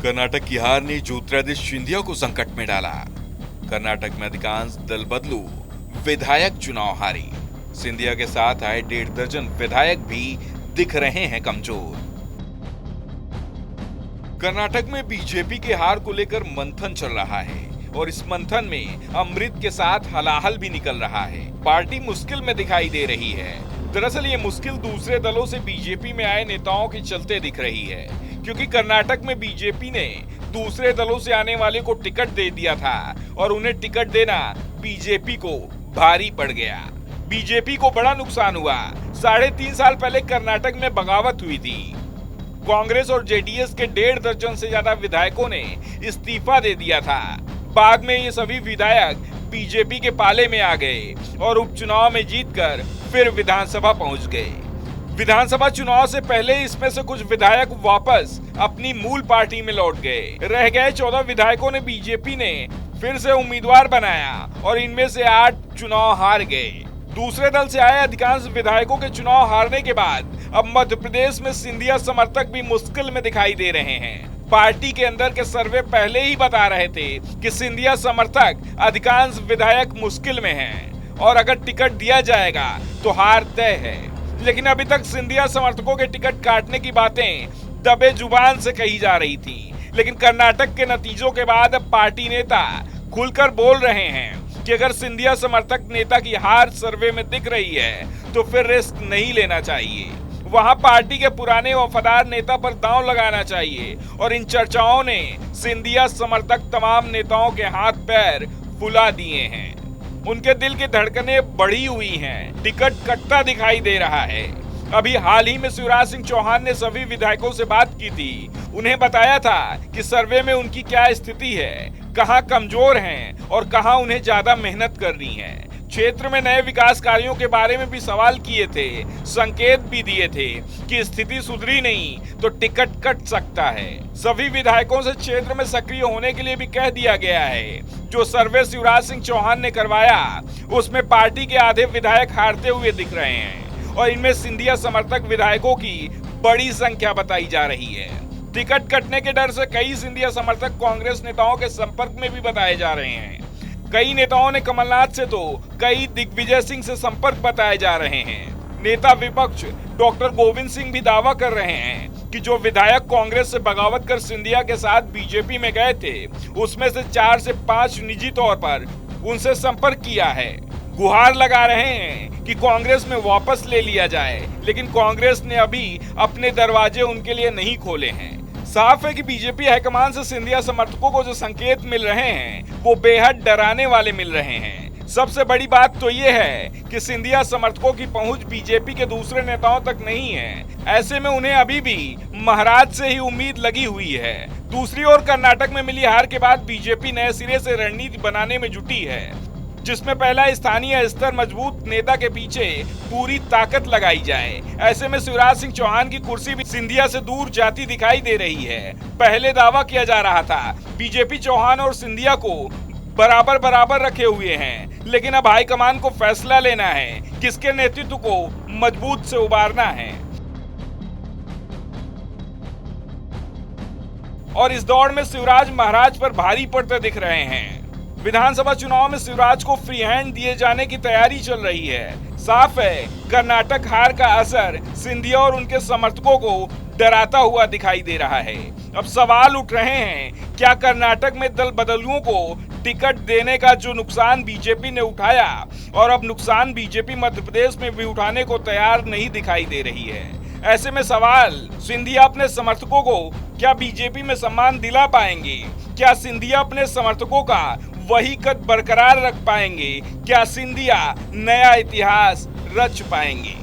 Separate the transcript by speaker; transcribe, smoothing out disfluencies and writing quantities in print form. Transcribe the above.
Speaker 1: कर्नाटक की हार ने ज्योतिरादित्य सिंधिया को संकट में डाला। कर्नाटक में अधिकांश दल बदलू विधायक चुनाव हारे। सिंधिया के साथ आए 1.5 दर्जन विधायक भी दिख रहे हैं कमजोर। कर्नाटक में बीजेपी के हार को लेकर मंथन चल रहा है और इस मंथन में अमृत के साथ हलाहल भी निकल रहा है। पार्टी मुश्किल में दिखाई दे रही है। दरअसल ये मुश्किल दूसरे दलों से बीजेपी में आए नेताओं के चलते दिख रही है, क्योंकि कर्नाटक में बीजेपी ने दूसरे दलों से आने वाले को टिकट दे दिया था और उन्हें टिकट देना बीजेपी को भारी पड़ गया। बीजेपी को बड़ा नुकसान हुआ। 3.5 साल पहले कर्नाटक में बगावत हुई थी। कांग्रेस और जेडीएस के 1.5 दर्जन से ज्यादा विधायकों ने इस्तीफा दे दिया था। बाद में ये सभी विधायक बीजेपी के पाले में आ गए और उपचुनाव में जीतकर फिर विधानसभा पहुंच गए। विधानसभा चुनाव से पहले इसमें से कुछ विधायक वापस अपनी मूल पार्टी में लौट गए। रह गए 14 विधायकों ने बीजेपी ने फिर से उम्मीदवार बनाया और इनमें से 8 चुनाव हार गए। दूसरे दल से आए अधिकांश विधायकों के चुनाव हारने के बाद अब मध्य प्रदेश में सिंधिया समर्थक भी मुश्किल में दिखाई दे रहे हैं। पार्टी के अंदर के सर्वे पहले ही बता रहे थे कि सिंधिया समर्थक अधिकांश विधायक मुश्किल में हैं और अगर टिकट दिया जाएगा तो हार तय है। लेकिन अभी तक सिंधिया समर्थकों के टिकट काटने की बातें दबे जुबान से कही जा रही थी, लेकिन कर्नाटक के नतीजों के बाद अब पार्टी नेता खुलकर बोल रहे हैं कि अगर सिंधिया समर्थक नेता की हार सर्वे में दिख रही है तो फिर रिस्क नहीं लेना चाहिए। वहां पार्टी के पुराने वफादार नेता पर दांव लगाना चाहिए और इन चर्चाओं ने सिंधिया समर्थक तमाम नेताओं के हाथ पैर फुला दिए हैं। उनके दिल की धड़कनें बढ़ी हुई हैं। टिकट कटता दिखाई दे रहा है। अभी हाल ही में शिवराज सिंह चौहान ने सभी विधायकों से बात की थी। उन्हें बताया था कि सर्वे में उनकी क्या स्थिति है, कहां कमजोर हैं और कहां उन्हें ज्यादा मेहनत करनी है। क्षेत्र में नए विकास कार्यों के बारे में भी सवाल किए थे, संकेत भी दिए थे कि स्थिति सुधरी नहीं तो टिकट कट सकता है। सभी विधायकों से क्षेत्र में सक्रिय होने के लिए भी कह दिया गया है। जो सर्वे शिवराज सिंह चौहान ने करवाया उसमें पार्टी के आधे विधायक हारते हुए दिख रहे हैं और इनमें सिंधिया समर्थक विधायकों की बड़ी संख्या बताई जा रही है। टिकट कटने के डर से कई सिंधिया समर्थक कांग्रेस नेताओं के संपर्क में भी बताए जा रहे हैं। कई नेताओं ने कमलनाथ से तो कई दिग्विजय सिंह से संपर्क बताए जा रहे हैं। नेता विपक्ष डॉक्टर गोविंद सिंह भी दावा कर रहे हैं कि जो विधायक कांग्रेस से बगावत कर सिंधिया के साथ बीजेपी में गए थे उसमें से 4 से 5 निजी तौर पर उनसे संपर्क किया है। गुहार लगा रहे हैं कि कांग्रेस में वापस ले लिया जाए, लेकिन कांग्रेस ने अभी अपने दरवाजे उनके लिए नहीं खोले हैं। साफ है कि बीजेपी हाईकमान से सिंधिया समर्थकों को जो संकेत मिल रहे हैं वो बेहद डराने वाले मिल रहे हैं। सबसे बड़ी बात तो ये है कि सिंधिया समर्थकों की पहुंच बीजेपी के दूसरे नेताओं तक नहीं है। ऐसे में उन्हें अभी भी महाराज से ही उम्मीद लगी हुई है। दूसरी ओर कर्नाटक में मिली हार के बाद बीजेपी नए सिरे से रणनीति बनाने में जुटी है, जिसमें पहला स्थानीय स्तर मजबूत नेता के पीछे पूरी ताकत लगाई जाए। ऐसे में शिवराज सिंह चौहान की कुर्सी भी सिंधिया से दूर जाती दिखाई दे रही है। पहले दावा किया जा रहा था बीजेपी चौहान और सिंधिया को बराबर बराबर रखे हुए हैं, लेकिन अब हाईकमान को फैसला लेना है किसके नेतृत्व को मजबूत से उबारना है। और इस दौड़ में शिवराज महाराज पर भारी पड़ते दिख रहे हैं। विधानसभा चुनाव में शिवराज को फ्री हैंड दिए जाने की तैयारी चल रही है। साफ है कर्नाटक हार का असर सिंधिया और उनके समर्थकों को डराता हुआ दिखाई दे रहा है। अब सवाल उठ रहे हैं, क्या कर्नाटक में दल बदलुओं को टिकट देने का जो नुकसान बीजेपी ने उठाया और अब नुकसान बीजेपी मध्य प्रदेश में भी उठाने को तैयार नहीं दिखाई दे रही है। ऐसे में सवाल, सिंधिया अपने समर्थकों को क्या बीजेपी में सम्मान दिला पाएंगे? क्या सिंधिया अपने समर्थकों का वही कद बरकरार रख पाएंगे? क्या सिंधिया नया इतिहास रच पाएंगे?